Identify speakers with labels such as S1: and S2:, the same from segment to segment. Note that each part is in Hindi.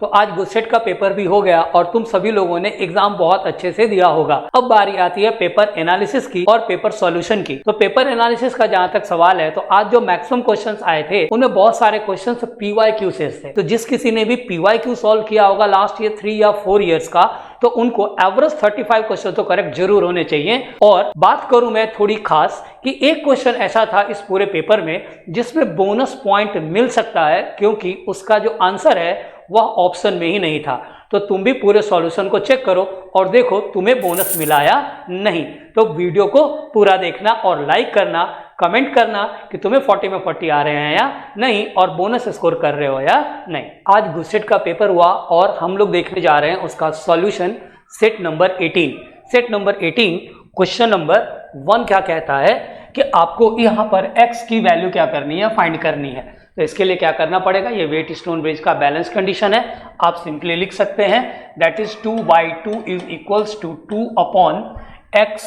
S1: तो आज गुस्सेट का पेपर भी हो गया और तुम सभी लोगों ने एग्जाम बहुत अच्छे से दिया होगा। अब बारी आती है पेपर एनालिसिस की और पेपर सॉल्यूशन की। तो पेपर एनालिसिस का जहां तक सवाल है तो आज जो मैक्सिमम क्वेश्चंस आए थे उनमें बहुत सारे क्वेश्चंस पीवाईक्यू से थे। तो जिस किसी ने भी पीवाईक्यू सॉल्व किया होगा लास्ट ईयर 3 या 4 इयर्स का, तो उनको एवरेज 35 क्वेश्चन तो करेक्ट जरूर होने चाहिए। और बात करूं मैं थोड़ी खास कि एक क्वेश्चन ऐसा था इस पूरे पेपर में जिसमें बोनस पॉइंट मिल सकता है, क्योंकि उसका जो आंसर है वह ऑप्शन में ही नहीं था। तो तुम भी पूरे सॉल्यूशन को चेक करो और देखो तुम्हें बोनस मिला या नहीं। तो वीडियो को पूरा देखना और लाइक करना, कमेंट करना कि तुम्हें 40 में 40 आ रहे हैं या नहीं और बोनस स्कोर कर रहे हो या नहीं। आज गुस्सेट का पेपर हुआ और हम लोग देखने जा रहे हैं उसका solution set number 18। Set number 18 question number 1 क्या कहता है कि आपको यहाँ पर x की वैल्यू क्या करनी है, फाइंड करनी है। तो इसके लिए क्या करना पड़ेगा, ये वेट स्टोन ब्रिज का बैलेंस कंडीशन है। आप सिंपली लिख सकते हैं that is 2/2 is equals to 2 upon x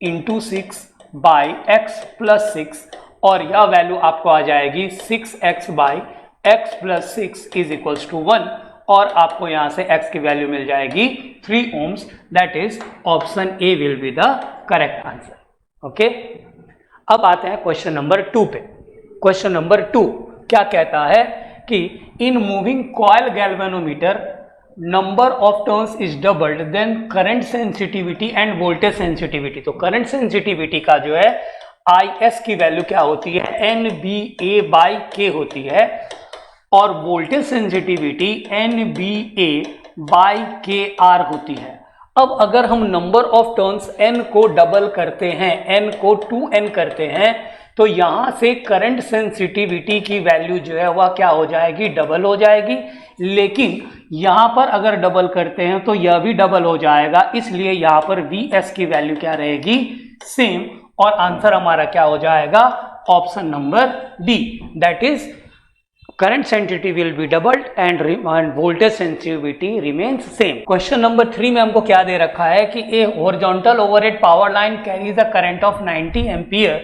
S1: into 6 by x plus 6 और यह वैल्यू आपको आ जाएगी 6x by x plus 6 is equals to 1 और आपको यहां से x की वैल्यू मिल जाएगी 3 ohms। That is option A will be the correct answer. Okay, अब आते हैं क्वेश्चन नंबर 2 पे। क्वेश्चन नंबर 2 क्या कहता है कि in moving coil galvanometer number of turns is doubled then current sensitivity and voltage sensitivity. तो करंट सेंसिटिविटी का जो है IS की वैल्यू क्या होती है, NBA/K होती है और वोल्टेज सेंसिटिविटी NBA/KR होती है। अब अगर हम नंबर ऑफ टर्न्स n को डबल करते हैं, n को 2n करते हैं, तो यहां से करंट सेंसिटिविटी की वैल्यू जो है वह क्या हो जाएगी, डबल हो जाएगी। लेकिन यहां पर अगर डबल करते हैं तो यह भी डबल हो जाएगा, इसलिए यहां पर VS की वैल्यू क्या रहेगी, सेम। और आंसर हमारा क्या हो जाएगा, option number D, that is current sensitivity will be doubled and voltage sensitivity remains same। Question number 3 में हमको क्या दे रखा है कि a horizontal overhead power line carries a current of 90 ampere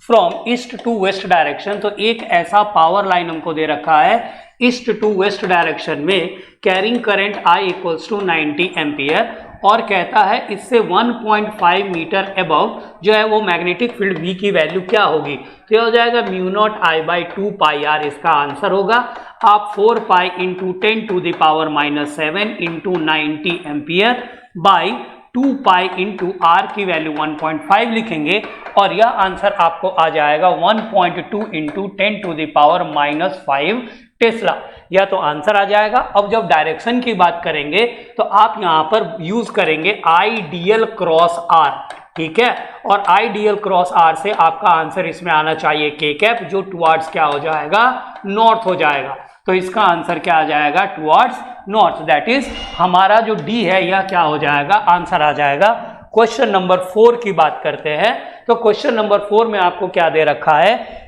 S1: from east to west direction। तो एक ऐसा पावर लाइन हमको दे रखा है ईस्ट टू वेस्ट डायरेक्शन में, carrying current I equals to 90 ampere और कहता है इससे 1.5 मीटर अबव जो है वो मैग्नेटिक फील्ड V की वैल्यू क्या होगी। तो यह हो जाएगा म्यू0 I/2 पाई r, इसका आंसर होगा। आप 4 pi into 10 to the power -7 into 90 ampere by 2 pi into r की वैल्यू 1.5 लिखेंगे और यह आंसर आपको आ जाएगा 1.2 into 10 to the power -5 tesla. यह तो आंसर आ जाएगा। अब जब डायरेक्शन की बात करेंगे तो आप यहां पर यूज करेंगे आइडियल क्रॉस r, ठीक है। और आइडियल क्रॉस r से आपका आंसर इसमें आना चाहिए k कैप, जो टुवर्ड्स क्या हो जाएगा, नॉर्थ हो जाएगा। तो इसका आंसर क्या आ जाएगा, टुवर्ड्स नॉर्थ। दैट इज हमारा जो डी है यह क्या हो जाएगा, आंसर आ जाएगा। क्वेश्चन नंबर 4 की बात करते हैं। तो क्वेश्चन नंबर 4 में आपको क्या दे रखा है,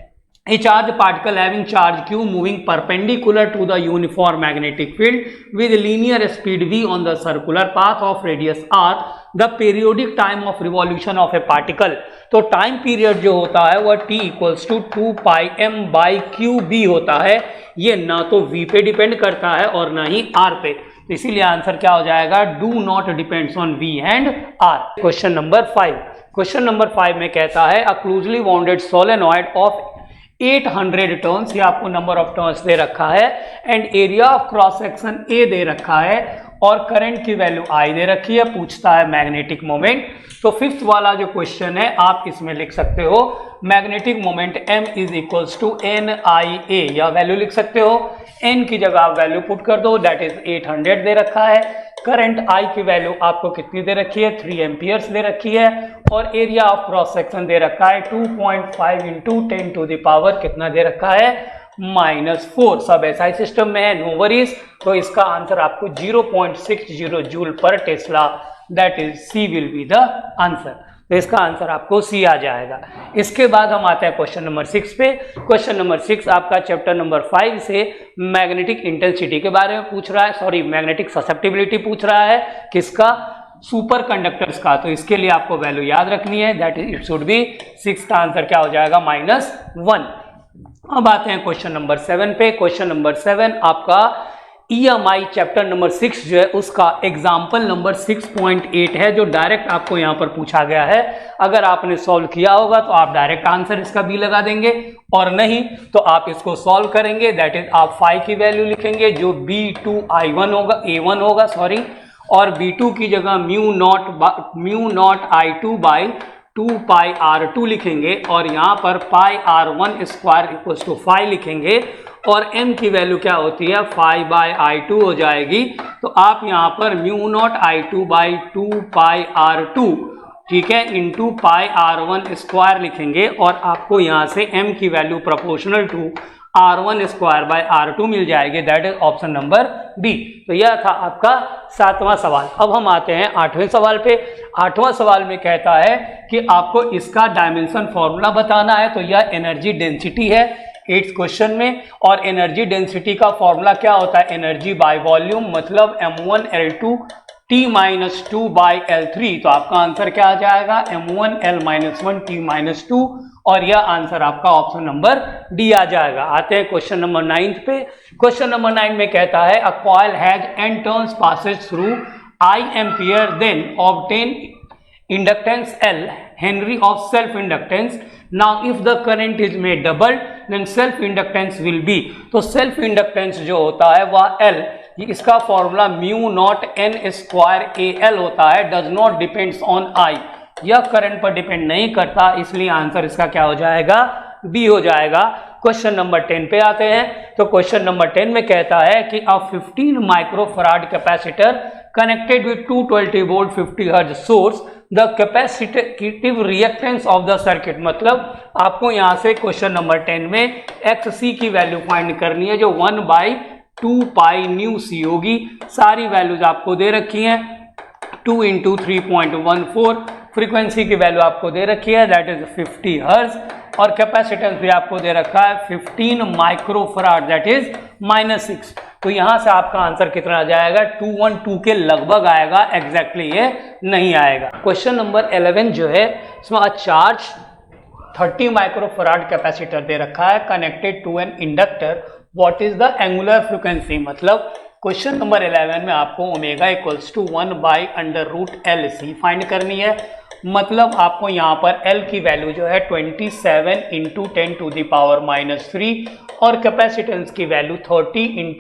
S1: A charged particle having charge q moving perpendicular to the uniform magnetic field with linear speed v on the circular path of radius r, the periodic time of revolution of a particle। तो टाइम पीरियड जो होता है वह t equals to 2 pi m/qb होता है। ये ना तो v पे डिपेंड करता है और ना ही r पे, तो इसीलिए आंसर क्या हो जाएगा, do not depends on v and r। Question number 5। Question number 5 में कहता है a closely bounded solenoid of 800 turns, ये आपको नंबर ऑफ टर्न्स दे रखा है and area of cross section A दे रखा है और करंट की वैल्यू I दे रखी है। पूछता है मैग्नेटिक मोमेंट। तो 5th वाला जो क्वेश्चन है आप इसमें लिख सकते हो magnetic moment M is equals to NIA, यह वैल्यू लिख सकते हो। N की जगह आप वैल्यू पुट कर दो, दैट इज 800 दे रखा है। करंट I की वैल्यू आपको कितनी दे रखी है, 3 एम्पियर्स दे रखी है और एरिया ऑफ क्रॉस सेक्शन दे रखा है 2.5 इंटू 10 टू द पावर कितना दे रखा है, -4। सब SI सिस्टम में है, नो वरीज। तो इसका आंसर आपको 0.60 जूल पर Tesla, that is C will be the answer. तो इसका आंसर आपको C आ जाएगा। इसके बाद हम आते हैं क्वेश्चन नंबर 6 पे। क्वेश्चन नंबर 6 आपका चैप्टर नंबर 5 से मैग्नेटिक इंटेंसिटी के बारे में पूछ रहा है, सॉरी मैग्नेटिक ससेप्टिबिलिटी पूछ रहा है, किसका, सुपर कंडक्टर्स का। तो इसके लिए आपको वैल्यू याद रखनी है, that is it should be 6 का आंसर क्या हो जाएगा, -1। अब आते हैं क्वेश्चन नंबर 7 पे। क्वेश्चन नंबर 7 आपका EMI चैप्टर नंबर 6 जो है उसका एग्जाम्पल नंबर 6.8 है, जो डायरेक्ट आपको यहाँ पर पूछा गया है। अगर आपने सॉल्व किया होगा तो आप डायरेक्ट आंसर इसका बी लगा देंगे, और नहीं तो आप इसको सॉल्व करेंगे, दैट इज आप फाई की वैल्यू लिखेंगे जो B2I1 होगा, A1 होगा सॉरी, और B2 की जगह mu naught I2 by 2 pi R2 लिखेंगे, और यहाँ पर पाई R1 स्क्वायर इक्वल टू 5 लिखेंगे, और m की वैल्यू क्या होती है 5 बाई I2 हो जाएगी। तो आप यहाँ पर mu naught I2 by 2 pi R2, ठीक है, इंटू पाई R1 स्क्वायर लिखेंगे, और आपको यहाँ से m की value proportional to R1 square by R2 मिल जाएगी, that is option number B. तो यह था आपका 7वां सवाल। अब हम आते हैं 8वें सवाल पे। 8वां सवाल में कहता है कि आपको इसका डायमेंशन फॉर्मूला बताना है। तो यह एनर्जी डेंसिटी है 8th क्वेश्चन में, और एनर्जी डेंसिटी का फॉर्मूला क्या होता है, एनर्जी बाय वॉल्यूम, मतलब m1L2 T-2 बाई L3। तो आपका आंसर क्या आ जाएगा m1L-1 T-2, और यह आंसर आपका ऑप्शन नंबर डी आ जाएगा। आते हैं क्वेश्चन नंबर 9 पे। क्वेश्चन नंबर 9 में कहता है a coil has n turns passes through I ampere then obtain inductance L henry of self inductance. Now if the current is made double then self inductance will be. तो सेल्फ इंडक्टेंस जो होता है वह L, इसका formula mu naught n square AL होता है, does not depends on I। यह करंट पर डिपेंड नहीं करता, इसलिए आंसर इसका क्या हो जाएगा बी हो जाएगा। क्वेश्चन नंबर 10 पे आते हैं। तो क्वेश्चन नंबर 10 में कहता है कि अ 15 microfarad capacitor connected with 220 volt 50 hertz source, the capacitive reactance of the circuit. मतलब आपको यहाँ से क्वेश्चन नंबर 10 में XC की वैल्यू फाइंड करनी है, जो 1/2 पाई न्यू सी होगी। सारी वैल्यूज आपको दे रखी हैं, 2 × 3.14, फ्रीक्वेंसी की वैल्यू आपको दे रखी है दैट इज 50 हर्ट्ज, और कैपेसिटेंस भी आपको दे रखा है 15 माइक्रोफराड दैट इज -6। तो यहां से आपका आंसर कितना आ जाएगा 212 के लगभग आएगा, एग्जैक्टली ये नहीं आएगा। क्वेश्चन नंबर 11 जो है इसमें चार्ज 30 माइक्रोफराड कैपेसिटर दे रखा है connected to an inductor, what is the angular frequency. मतलब क्वेश्चन नंबर 11 में आपको omega equals to 1/√LC find करनी है। मतलब आपको यहाँ पर L की वैल्यू जो है 27 × 10⁻³ और कैपेसिटेंस की वैल्यू 30 ×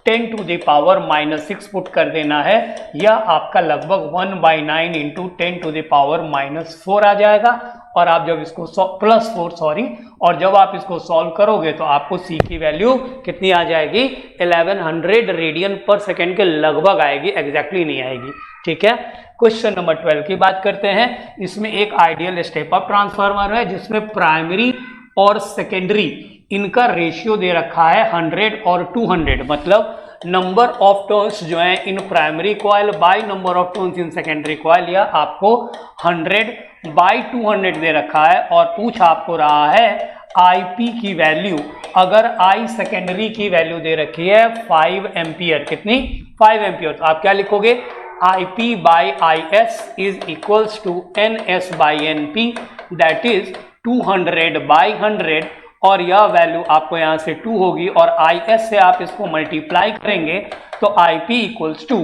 S1: 10⁻⁻6 पुट कर देना है। यह आपका लगभग 1/9 × 10⁻⁻4 आ जाएगा। और आप जब इसको +4 और जब आप इसको सॉल्व करोगे तो आपको C की वैल्यू कितनी आ जाएगी 1100 रेडियन पर सेकेंड के लगभग आएगी, एग्जैक्टली नहीं आएगी। ठीक है, क्वेश्चन नंबर 12 की बात करते हैं। इसमें एक आइडियल स्टेप अप ट्रांसफार्मर है जिसमें प्राइमरी और सेकेंडरी इनका रेशियो दे रखा है 100 और 200। मतलब नंबर ऑफ टर्न्स जो है in primary coil by number of turns in secondary coil, या आपको 100/200 दे रखा है। और पूछ आपको रहा है IP की वैल्यू, अगर I सेकेंडरी की वैल्यू दे रखी है 5 एम्पियर, कितनी 5 एम्पियर, तो आप क्या लिखोगे IP/IS is equals to NS/NP that is 200/100, और यह वैल्यू आपको यहाँ से 2 होगी, और IS से आप इसको मल्टीप्लाई करेंगे तो IP इक्वल्स टू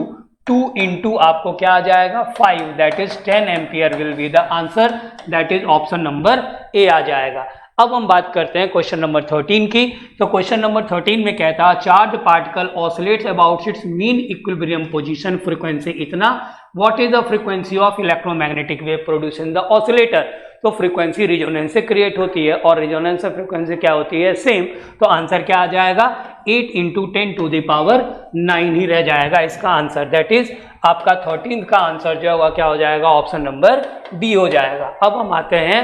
S1: 2 × आपको क्या आ जाएगा 5 that is 10 ampere will be the answer, that is option number A आ जाएगा। अब हम बात करते हैं क्वेश्चन नंबर 13 की। तो क्वेश्चन नंबर 13 में कहता है charge particle oscillates about its mean equilibrium position, frequency इतना, what is the frequency of electromagnetic wave produce in the oscillator. तो फ्रीक्वेंसी रिजोनेंस से क्रिएट होती है और रिजोनेंस से फ्रीक्वेंसी क्या होती है सेम। तो आंसर क्या आ जाएगा 8 × 10⁹ ही रह जाएगा इसका आंसर, दैट इज आपका 13 का आंसर जो होगा क्या हो जाएगा ऑप्शन नंबर बी हो जाएगा। अब हम आते हैं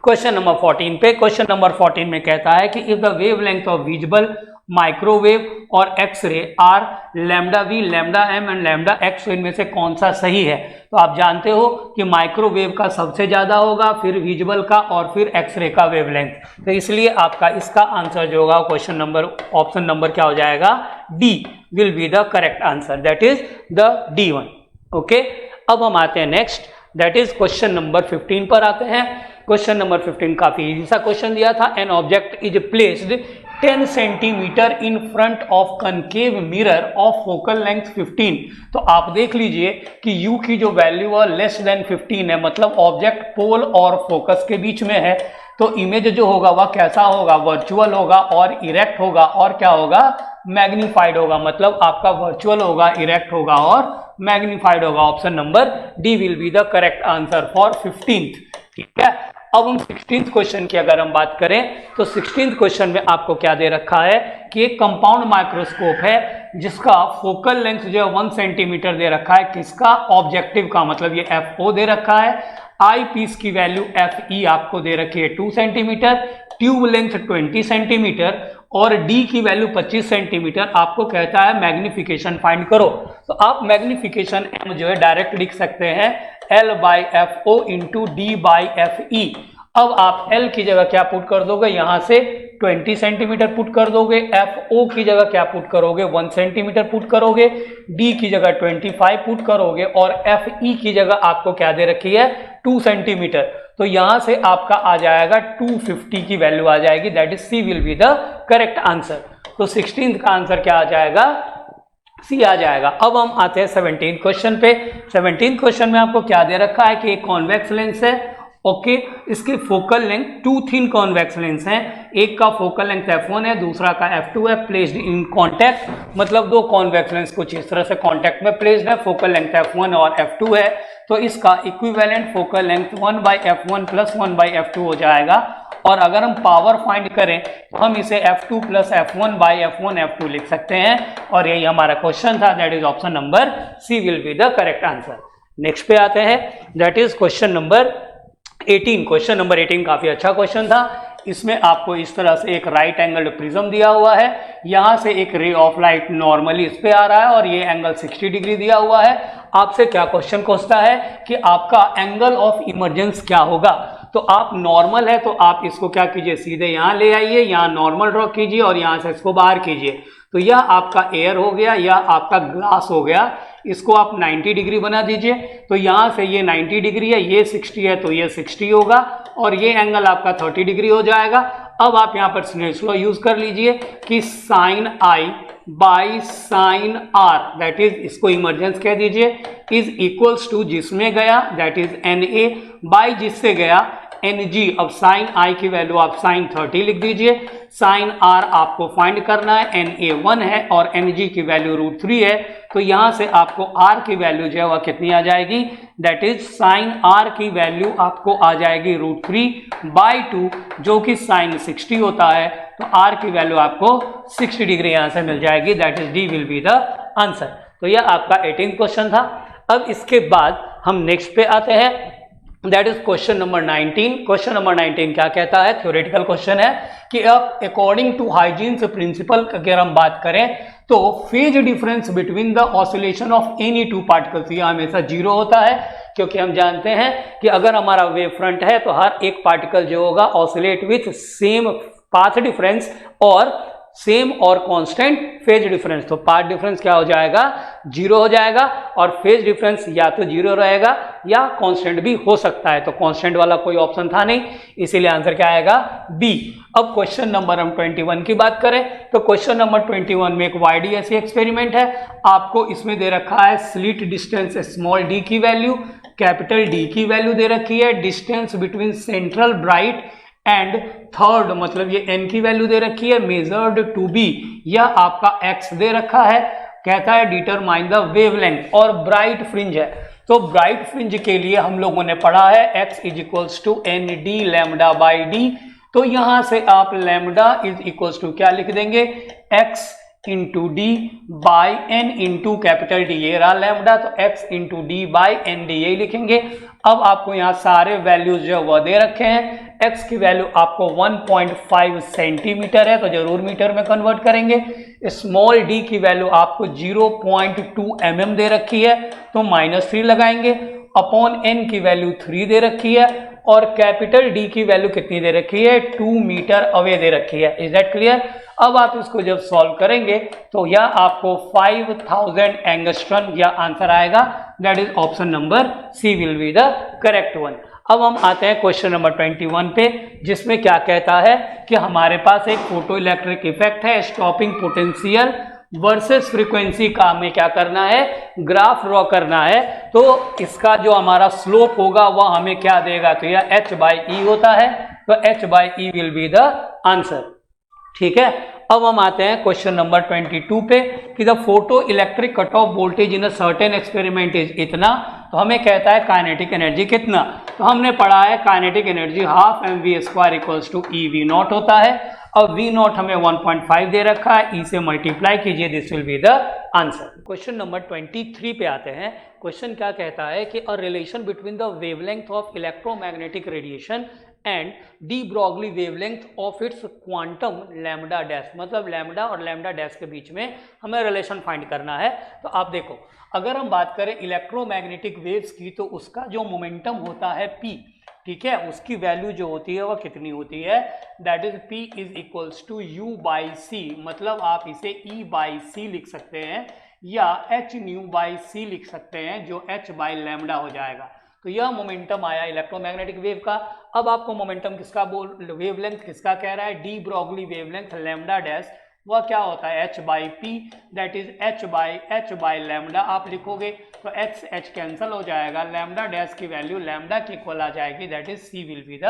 S1: क्वेश्चन नंबर 14 पे। क्वेश्चन नंबर 14 में कहता है कि if the wave length of visible microwave और x ray are λV, λm and λx, इनमें से कौन सा सही है। तो आप जानते हो कि माइक्रोवेव का सबसे ज्यादा होगा, फिर विजिबल का, और फिर एक्सरे का वेवलेंथ। तो इसलिए आपका इसका आंसर जो होगा क्वेश्चन नंबर ऑप्शन नंबर क्या हो जाएगा D will be the correct answer, that is the D1। Okay, अब हम आते हैं next, that is question number 15 पर आते हैं। क्वेश्चन नंबर 15 काफी इजी सा क्वेश्चन दिया था। An object is placed 10 centimetre in front of concave mirror of focal length 15। तो आप देख लीजिए कि u की जो वैल्यू है लेस देन 15 है, मतलब ऑब्जेक्ट पोल और फोकस के बीच में है। तो इमेज जो होगा वह कैसा होगा, वर्चुअल होगा और इरेक्ट होगा और क्या होगा, मैग्नीफाइड होगा। मतलब आपका वर्चुअल होगा, इरेक्ट होगा और मैग्नीफाइड होगा। Option number D will be the correct answer for 15th। ठीक है, अब हम 16th क्वेश्चन की अगर हम बात करें तो 16th क्वेश्चन में आपको क्या दे रखा है कि एक कंपाउंड माइक्रोस्कोप है जिसका फोकल लेंथ जो है 1 सेंटीमीटर दे रखा है। किसका, ऑब्जेक्टिव का, मतलब ये FO दे रखा है। आई पीस की वैल्यू FE आपको दे रखी है 2 सेंटीमीटर, ट्यूब लेंथ 20 सेंटीमीटर और D की वैल्यू 25 सेंटीमीटर। आपको कहता है मैग्निफिकेशन फाइंड करो। तो आप मैग्निफिकेशन M जो है डायरेक्ट लिख सकते हैं L/FO इंटू D/FE। अब आप L की जगह क्या पुट कर दोगे, यहां से 20 सेंटीमीटर पुट कर दोगे, FO की जगह क्या पुट करोगे, 1 सेंटीमीटर पुट करोगे, D की जगह 25 पुट करोगे और FE की जगह आपको क्या दे रखी है, 2 सेंटीमीटर। तो यहां से आपका आ जाएगा 250 की वैल्यू आ जाएगी, that is C will be the correct answer. तो 16th का आंसर क्या आ जाएगा, C आ जाएगा। अब हम आते हैं 17th क्वेश्चन पे। 17th क्वेश्चन में आपको क्या दे रखा है कि एक कॉन्वेक्स लेंस है, ओके, इसके focal length 2 thin convex lens हैं। एक का फोकल लेंथ F1 है, दूसरा का F2 है। प्लेस्ड इन कॉन्टैक्ट, मतलब दो कॉन्वेक्स लेंस कुछ इस तरह से कॉन्टैक्ट में प्लेस्ड है। फोकल लेंथ F1 और F2 है, तो इसका equivalent focal length 1/F1 plus 1/F2 हो जाएगा। और अगर हम पावर फाइंड करें तो हम इसे F2 प्लस F1/F1 F2 लिख सकते हैं। और यही हमारा क्वेश्चन था, that is option number C will be the correct answer. Next पे आते हैं, that is question number 18। Question number 18 काफी अच्छा क्वेश्चन था। इसमें आपको इस तरह से एक राइट एंगल प्रिज्म दिया हुआ है, यहां से एक रे ऑफ लाइट नॉर्मली इस पे आ रहा है और ये एंगल 60 डिग्री दिया हुआ है। आपसे क्या क्वेश्चन पूछता है कि आपका एंगल ऑफ इमर्जेंस क्या होगा। तो आप नॉर्मल है तो आप इसको क्या कीजिए, सीधे यहां ले आइए, यहां नॉर्मल ड्रॉ कीजिए और यहां से इसको बाहर कीजिए। तो यह आपका एयर हो गया, यह आपका ग्लास हो गया। इसको आप 90 डिग्री बना दीजिए। तो यहां से ये 90 डिग्री है, ये 60 है तो ये 60 होगा और ये एंगल आपका 30 डिग्री हो जाएगा। अब आप यहां पर स्नेल्स लॉ यूज कर लीजिए कि sine I by sine R, that is इसको इमर्जेंस कह दीजिए, इज इक्वल्स टू जिसमें गया दैट इज NA बाई जिससे गया NG। अब साइन आई की वैल्यू आप साइन 30 लिख दीजिए। साइन आर आपको फाइंड करना है, NA 1 है और NG की वैल्यू √3 है। तो यहां से आपको R की वैल्यू जो है वह कितनी आ जाएगी, दैट इज साइन R की वैल्यू आपको आ जाएगी √3/2 जो कि साइन 60 होता है। तो R की वैल्यू आपको 60 डिग्री यहां से मिल जाएगी, that is D will be the answer. तो यह आपका 18th क्वेश्चन था। अब इसके बाद हम नेक्स्ट पे आते हैं, that is question number 19। Question number 19 क्या कहता है, थ्योरेटिकल क्वेश्चन है कि अब अकॉर्डिंग टू हाइजीन्स प्रिंसिपल अगर हम बात करें तो phase difference between the oscillation of any two particles यह हमेशा 0 होता है, क्योंकि हम जानते हैं कि अगर हमारा वेव फ्रंट है तो हर एक पार्टिकल जो होगा oscillate with same path difference और सेम और कांस्टेंट फेज डिफरेंस। तो पाथ डिफरेंस क्या हो जाएगा, 0 हो जाएगा और फेज डिफरेंस या तो 0 रहेगा या कांस्टेंट भी हो सकता है। तो कांस्टेंट वाला कोई ऑप्शन था नहीं, इसीलिए आंसर क्या आएगा, बी। अब क्वेश्चन नंबर हम 21 की बात करें तो क्वेश्चन नंबर 21 में एक YDSE एक्सपेरिमेंट है। आपको इसमें दे रखा है स्लिट डिस्टेंस स्मॉल d की वैल्यू, कैपिटल D की वैल्यू दे रखी है, distance between central bright and third मतलब ये n की वैल्यू दे रखी है, मेजर्ड टू बी यह आपका x दे रखा है। कहता है डिटरमाइन द वेवलेंथ और ब्राइट फ्रिंज है। तो ब्राइट फ्रिंज के लिए हम लोगों ने पढ़ा है x is equals to ND lambda by D. तो यहां से आप लैम्डा इज इक्वल्स टू क्या लिख देंगे, x into D by N into capital D, ये रहा लैम्डा, तो x into D by N D यही लिखेंगे। अब आपको यहाँ सारे वैल्यूज जो वह दे रखे हैं। x की वैल्यू आपको 1.5 सेंटीमीटर है तो जरूर मीटर में कन्वर्ट करेंगे। स्मॉल d की वैल्यू आपको 0.2 mm दे रखी है तो -3 लगाएंगे। अपॉन n की वैल्यू 3 दे रखी है और कैपिटल D की वैल्यू कितनी दे रखी है, 2 मीटर अवे दे रखी है। Is that clear. अब आप इसको जब सॉल्व करेंगे तो यह आपको 5000 एंगस्ट्रम यह आंसर आएगा, that is option number C will be the correct one. अब हम आते हैं क्वेश्चन नंबर 21 पे, जिसमें क्या कहता है कि हमारे पास एक फोटो इलेक्ट्रिक इफेक्ट है, स्टॉपिंग पोटेंशियल वर्सेस फ्रीक्वेंसी का हमें क्या करना है, ग्राफ ड्रॉ करना है। तो इसका जो हमारा स्लोप होगा वह हमें क्या देगा, तो यह h/e होता है, तो h/e will be the answer. ठीक है, अब हम आते हैं क्वेश्चन नंबर 22 पे कि the photo electric cut off voltage in a certain experiment is इतना। तो हमें कहता है काइनेटिक एनर्जी कितना, तो हमने पढ़ा है kinetic energy half mv² equals to eV0 होता है। अब V0 हमें 1.5 दे रखा है, E से मल्टीप्लाई कीजिए, this will be the answer. Question number 23 पे आते हैं। क्वेश्चन क्या कहता है कि a relation between the wavelength of electromagnetic radiation and de Broglie wavelength of its quantum lambda dash, मतलब लैम्डा और लैम्डा डैश के बीच में हमें रिलेशन फाइंड करना है। तो आप देखो, अगर हम बात करें इलेक्ट्रोमैग्नेटिक वेव्स की, तो उसका जो मोमेंटम होता है P, ठीक है, उसकी वैल्यू जो होती है वह कितनी होती है, that is P is equals to U/c, मतलब आप इसे E/c लिख सकते हैं या h/c लिख सकते हैं, जो h/λ हो जाएगा। तो यह मोमेंटम आया इलेक्ट्रोमैग्नेटिक वेव का। अब आपको मोमेंटम किसका वेवलेंथ किसका कह रहा है, de Broglie wavelength lambda dash, वह क्या होता है h/p, दैट इज h/λ आप लिखोगे, तो h कैंसिल हो जाएगा, लैम्डा डैश की वैल्यू लैम्डा की इक्वल आ जाएगी, that is C will be the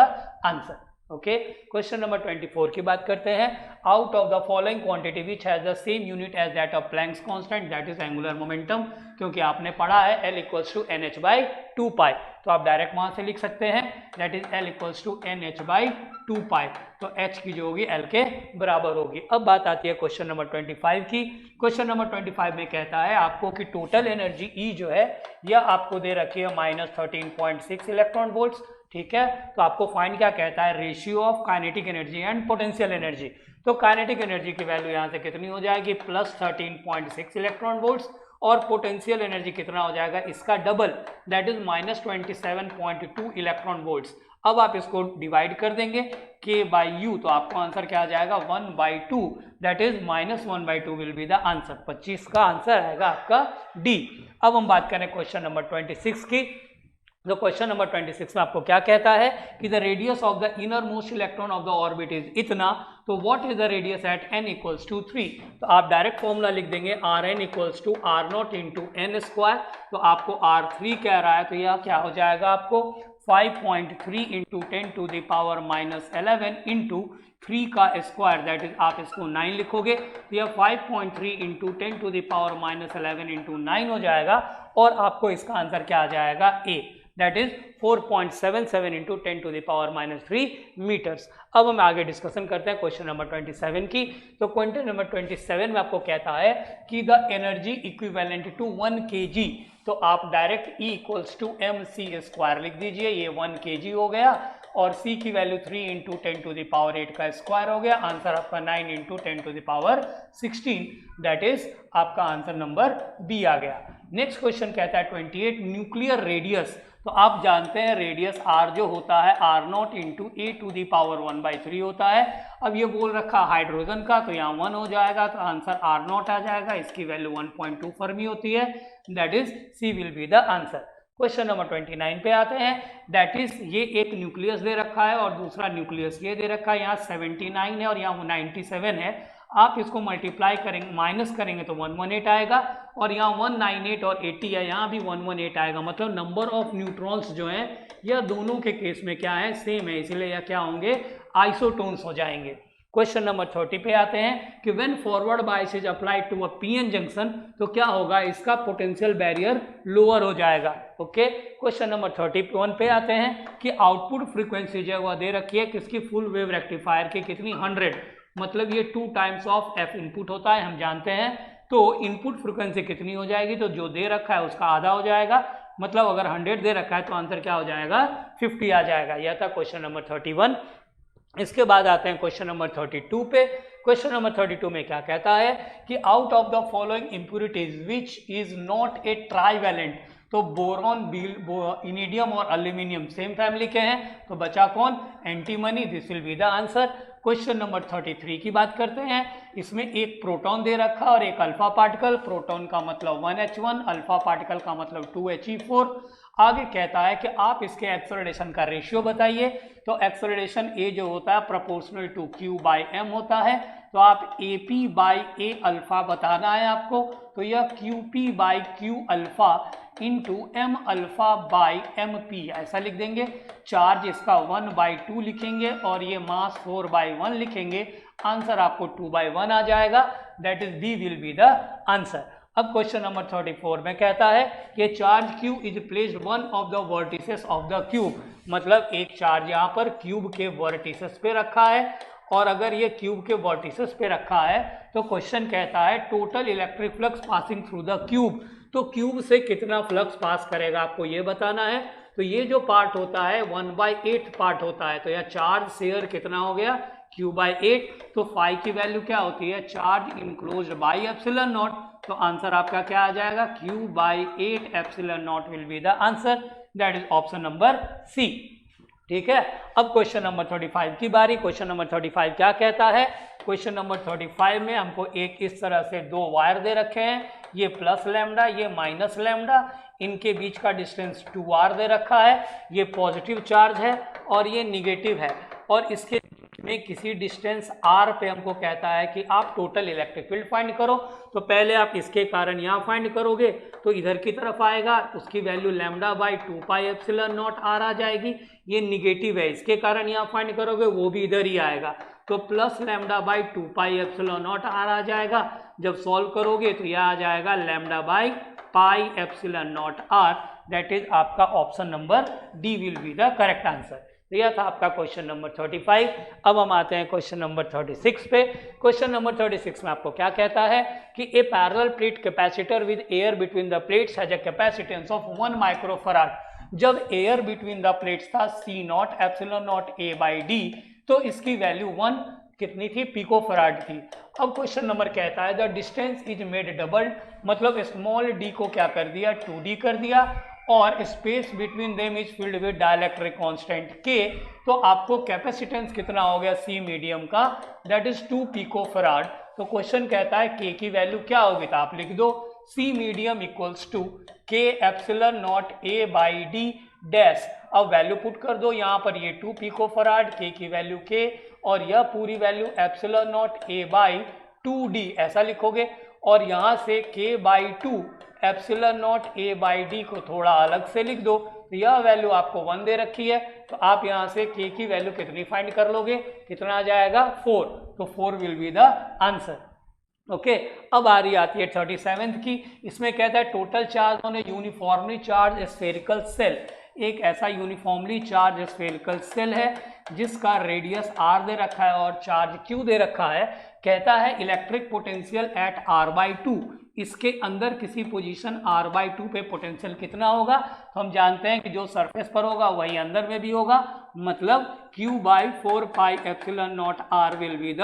S1: answer. Okay, question number 24 की बात करते हैं। Out of the following quantity which has the same unit as that of Planck's constant, that is angular momentum, क्योंकि आपने पढ़ा है L इक्वल्स टू NH/2π, तो आप डायरेक्ट वहां से लिख सकते हैं, that is L equals to NH/2π, तो H की जो होगी L के बराबर होगी। अब बात आती है क्वेश्चन नंबर 25 की। क्वेश्चन नंबर 25 में कहता है आपको कि टोटल एनर्जी E जो है यह आपको दे रखी है -13.6 इलेक्ट्रॉन वोल्ट्स। ठीक है, तो आपको फाइंड क्या कहता है, ratio of kinetic energy and potential energy. तो काइनेटिक एनर्जी की वैल्यू यहाँ से कितनी हो जाएगी, +13.6 इलेक्ट्रॉन वोल्ट्स, और पोटेंशियल एनर्जी कितना हो जाएगा, इसका double, that is -27.2 electron volts. अब आप इसको डिवाइड कर देंगे K/U, तो आपको आंसर क्या आ जाएगा, 1/2, that is -1/2 will be the answer. 25 का आंसर आएगा आपका D। अब हम बात करें क्वेश्चन नंबर 26 की। तो क्वेश्चन नंबर 26 में आपको क्या कहता है कि the radius of the innermost electron of the orbit is इतना, तो what is the radius at n equals to 3। तो आप डायरेक्ट फॉर्मूला लिख देंगे Rn equals to R0 into n², तो आपको R3 कह रहा है, तो यह क्या हो जाएगा आपको 5.3 इंटू 10⁻11 इंटू 3 का स्क्वायर, दैट इज आप इसको 9 लिखोगे, तो यह 5.3 इंटू 10⁻11 इंटू 9 हो जाएगा, और आपको इसका आंसर क्या आ जाएगा A, that is 4.77 into 10⁻³ metres. अब हम आगे डिस्कशन करते हैं क्वेश्चन नंबर 27 की। तो क्वेश्चन नंबर 27 में आपको कहता है कि the energy equivalent to 1 kg, तो आप direct E equals to mc² लिख दीजिए, ये 1 kg हो गया, और C की वैल्यू 3 इंटू 10⁸ का स्क्वायर हो गया, आंसर आपका 9 इंटू 10⁻16, दैट इज आपका आंसर नंबर B आ गया। नेक्स्ट क्वेश्चन कहता है 28 न्यूक्लियर रेडियस, तो आप जानते हैं रेडियस R जो होता है R0 इंटू a⁻1/3 होता है। अब ये बोल रखा हाइड्रोजन का, तो यहाँ 1 हो जाएगा, तो आंसर R0 आ जाएगा, इसकी वैल्यू 1.2 फर्मी होती है, that is C will be the answer. Question number 29 पे आते हैं, दैट इज ये एक न्यूक्लियस दे रखा है और दूसरा न्यूक्लियस ये दे रखा है, यहाँ 79 है और यहाँ 97 है, आप इसको मल्टीप्लाई करेंगे, माइनस करेंगे तो 118 आएगा, और यहाँ 198 और 80 है, यहाँ भी 118 आएगा, मतलब नंबर ऑफ न्यूट्रॉन्स जो हैं यह दोनों के केस में क्या है, सेम है, इसलिए यह क्या होंगे, आइसोटोन्स हो जाएंगे। क्वेश्चन नंबर 30 पे आते हैं कि when forward bias is applied to a PN junction, तो क्या होगा, इसका पोटेंशियल बैरियर लोअर हो जाएगा। ओके, क्वेश्चन नंबर 31 पे आते हैं कि आउटपुट फ्रीक्वेंसी जो है वह दे रखी है किसकी, फुल वेव रेक्टिफायर की, कितनी, 100, मतलब ये 2 टाइम्स ऑफ f इनपुट होता है, हम जानते हैं, तो इनपुट फ्रीक्वेंसी कितनी हो जाएगी, तो जो दे रखा है उसका आधा हो जाएगा, मतलब अगर 100 दे रखा है तो आंसर क्या हो जाएगा, 50 आ जाएगा। यह था क्वेश्चन नंबर 31। इसके बाद आते हैं क्वेश्चन नंबर 32 पे। क्वेश्चन नंबर 32 में क्या कहता है कि out of the following impurities which is not a trivalent, तो बोरॉन, इनिडियम और एल्यूमिनियम सेम फैमिली के हैं, तो बचा कौन, antimony, this will be the answer. Question number 33 की बात करते हैं। इसमें एक प्रोटॉन दे रखा और एक अल्फा पार्टिकल। प्रोटॉन का मतलब 1h1, अल्फा पार्टिकल का मतलब 2he4। आगे कहता है कि आप इसके एक्सेलरेशन का रेशियो बताइए। तो एक्सेलरेशन ए जो होता है proportional to Q by M होता है। तो आप A P by A alpha बताना है आपको। तो यह Q P by Q alpha into M alpha by M P ऐसा लिख देंगे। चार्ज इसका 1/2 लिखेंगे और ये मास 4/1 लिखेंगे। आंसर आपको 2/1 आ जाएगा। That is B will be the answer. अब क्वेश्चन नंबर 34 में कहता है कि charge Q is placed one of the vertices of the cube. मतलब एक चार्ज यहाँ पर क्यूब के वर्टिसेस पे रखा है और अगर ये क्यूब के वर्टिसेस पे रखा है तो क्वेश्चन कहता है total electric flux passing through the cube. तो क्यूब से कितना फ्लक्स पास करेगा आपको ये बताना है। तो ये जो पार्ट होता है 1/8 पार्ट होता है। तो यह चार्ज शेयर कितना हो गया Q/8। तो फाई की वैल्यू क्या होती है charge enclosed by epsilon naught. तो आंसर आपका क्या आ जाएगा Q/8 epsilon naught will be the answer. That is option number C. ठीक है। अब क्वेश्चन नंबर 35 की बारी। क्वेश्चन नंबर 35 क्या कहता है। क्वेश्चन नंबर 35 में हमको एक इस तरह से दो वायर दे रखे हैं, ये प्लस लैम्डा ये माइनस लैम्डा, इनके बीच का डिस्टेंस 2r दे रखा है। ये पॉजिटिव चार्ज है और ये निगेटिव है और इसके में किसी डिस्टेंस r पे हमको कहता है कि आप टोटल इलेक्ट्रिक फील्ड फाइंड करो। तो पहले आप इसके कारण यहाँ फाइंड करोगे तो इधर की तरफ आएगा, उसकी वैल्यू λ/2πε0 r आ जाएगी। ये निगेटिव है, इसके कारण यहाँ फाइंड करोगे वो भी इधर ही आएगा। तो प्लस λ/2πε0 r आ जाएगा। जब सॉल्व करोगे तो यह आ जाएगा λ/πε0 r। दैट इज आपका option number D will be the correct answer. तो यह था आपका क्वेश्चन नंबर 35। अब हम आते हैं क्वेश्चन नंबर 36 पे। क्वेश्चन नंबर 36 में आपको क्या कहता है कि a parallel plate capacitor with air between the plates has a capacitance of 1 microfarad. जब एयर बिटवीन द प्लेट्स था C0 एप्सिलॉन नॉट A/d तो इसकी वैल्यू 1 कितनी थी पिकोफराड थी। अब क्वेश्चन नंबर कहता है the distance is made double. मतलब स्मॉल d को क्या कर दिया 2d कर दिया और space between them is filled with dielectric constant K। तो आपको कैपेसिटेंस कितना हो गया C मीडियम का दैट इज 2 पिकोफराड। तो क्वेश्चन कहता है K की वैल्यू क्या होगी तो आप लिख दो C medium equals to K epsilon naught A/d dash. अब वैल्यू पुट कर दो यहाँ पर, ये 2 पिकोफराड, K की वैल्यू K और यह पूरी वैल्यू एप्सिलॉन नॉट A/2d ऐसा लिखोगे और यहाँ से K/2 एप्सिलॉन नॉट A/d को थोड़ा अलग से लिख दो। तो यह वैल्यू आपको 1 दे रखी है तो आप यहाँ से K की वैल्यू कितनी फाइंड कर लोगे, कितना आ जाएगा 4। तो 4 will be the answer. Okay. अब आ रही आती है 37th की। इसमें कहता है total charge on A uniformly charge spherical shell. एक ऐसा यूनिफॉर्मली चार्ज स्फेरिकल सेल है जिसका रेडियस r दे रखा है और चार्ज q दे रखा है। कहता है इलेक्ट्रिक पोटेंशियल एट r/2। इसके अंदर किसी पोजीशन r/2 पे पोटेंशियल कितना होगा। तो हम जानते हैं कि जो सरफेस पर होगा वही अंदर में भी होगा। मतलब Q/4πε0 r will be the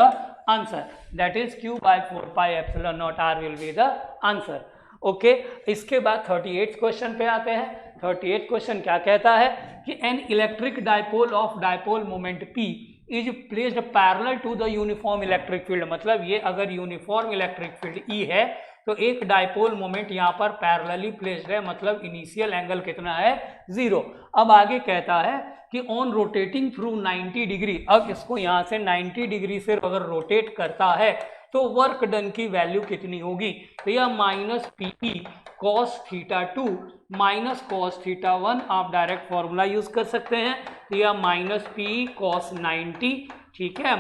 S1: answer. That is Q/4πε0 r will be the answer. Okay. इसके बाद 38 क्वेश्चन पे आते हैं। 38 क्वेश्चन क्या कहता है कि an electric dipole of dipole moment P is placed parallel to the uniform electric field. मतलब ये अगर यूनिफॉर्म इलेक्ट्रिक फील्ड E है तो एक डायपोल मोमेंट यहाँ पर पैरेलली प्लेस्ड है। मतलब इनिशियल एंगल कितना है 0। अब आगे कहता है कि ऑन रोटेटिंग थ्रू 90 डिग्री। अब इसको यहाँ से 90 डिग्री से अगर रोटेट करता है तो वर्क डन की वैल्यू कितनी होगी। तो यह -PP cos θ2 cos θ1 आप डायरेक्ट फॉर्मूला यूज कर सकते हैं। तो यह -P cos 90 ठीक है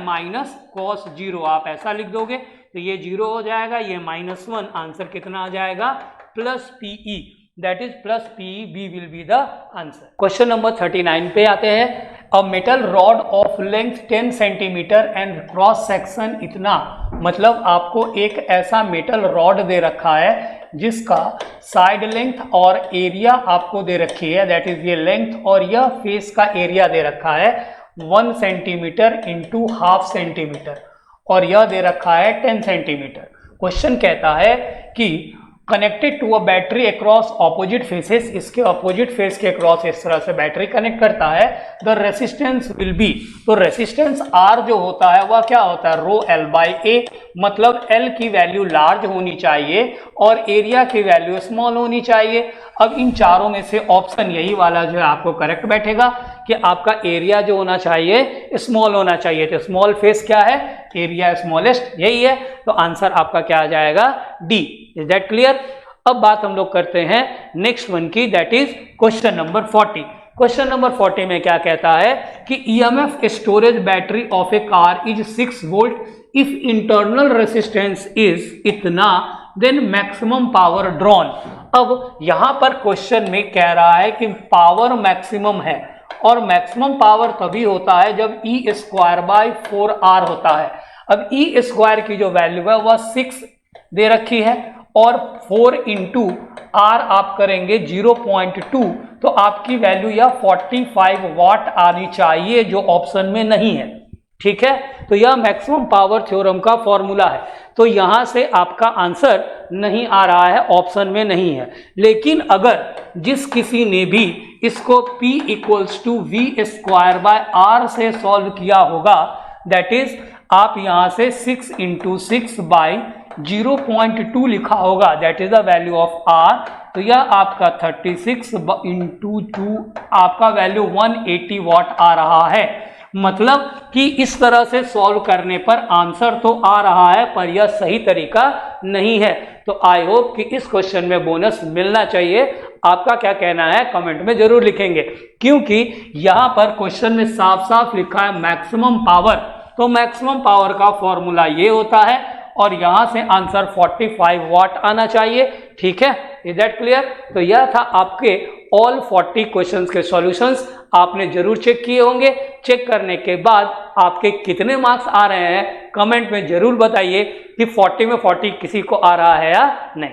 S1: cos 0 आप ऐसा लिख दोगे तो ये 0 हो जाएगा, ये -1। आंसर कितना आ जाएगा +PE that is +PE B will be the answer. Question number 39 पे आते हैं। A metal rod of length 10 centimetre and cross section इतना। मतलब आपको एक ऐसा मेटल रॉड दे रखा है जिसका साइड लेंथ और एरिया आपको दे रखी है। दैट इज ये लेंथ और यह फेस का एरिया दे रखा है 1 सेंटीमीटर इंटू ½ सेंटीमीटर और यह दे रखा है 10 सेंटीमीटर। क्वेश्चन कहता है कि connected to a battery across opposite faces, इसके ऑपोजिट फेस के अक्रॉस इस तरह से बैटरी कनेक्ट करता है, द रेसिस्टेंस विल बी, तो रेसिस्टेंस R जो होता है वह क्या होता है, रो L बाई ए, मतलब L की वैल्यू लार्ज होनी चाहिए और एरिया की वैल्यू स्मॉल होनी चाहिए। अब इन चारों में से ऑप्शन यही वाला जो है आपको करेक्ट बैठेगा कि आपका एरिया जो होना चाहिए स्मॉल होना चाहिए, तो स्मॉल फेस क्या है, एरिया स्मॉलेस्ट, यही है, तो आंसर आपका क्या आ जाएगा, डी। Is that clear? अब बात हम लोग करते हैं नेक्स्ट वन की, that is question number 40। Question number 40 में क्या कहता है कि EMF storage battery of A car is 6 volt if internal resistance is इतना, देन मैक्सिमम पावर ड्रॉन। अब यहां पर क्वेश्चन में कह रहा है कि पावर मैक्सिमम है, और मैक्सिमम पावर तभी होता है जब ई स्क्वायर बाई 4R होता है। अब ई स्क्वायर की जो वैल्यू है वह 6 दे रखी है और 4 इंटू R आप करेंगे 0.2, तो आपकी वैल्यू या 45 वाट आनी चाहिए, जो ऑप्शन में नहीं है। ठीक है, तो यह मैक्सिमम पावर थ्योरम का फॉर्मूला है, तो यहां से आपका आंसर नहीं आ रहा है, ऑप्शन में नहीं है। लेकिन अगर जिस किसी ने भी इसको P equals to V square by R से सॉल्व किया होगा, दैट इज आप यहां से 6 इंटू 6 बाई 0.2 लिखा होगा, that is the value of R, तो यह आपका 36 इंटू 2 आपका वैल्यू 180 वाट आ रहा है। मतलब कि इस तरह से सॉल्व करने पर आंसर तो आ रहा है, पर यह सही तरीका नहीं है। तो आई होप कि इस क्वेश्चन में बोनस मिलना चाहिए। आपका क्या कहना है कमेंट में जरूर लिखेंगे, क्योंकि यहां पर क्वेश्चन में साफ साफ लिखा है मैक्सिमम पावर, तो मैक्सिमम पावर का फॉर्मूला ये होता है और यहां से आंसर 45 वाट आना चाहिए। ठीक है, इज दैट क्लियर? तो यह था आपके ऑल 40 क्वेश्चंस के सॉल्यूशंस, आपने जरूर चेक किए होंगे। चेक करने के बाद आपके कितने मार्क्स आ रहे हैं कमेंट में जरूर बताइए कि 40 में 40 किसी को आ रहा है या नहीं।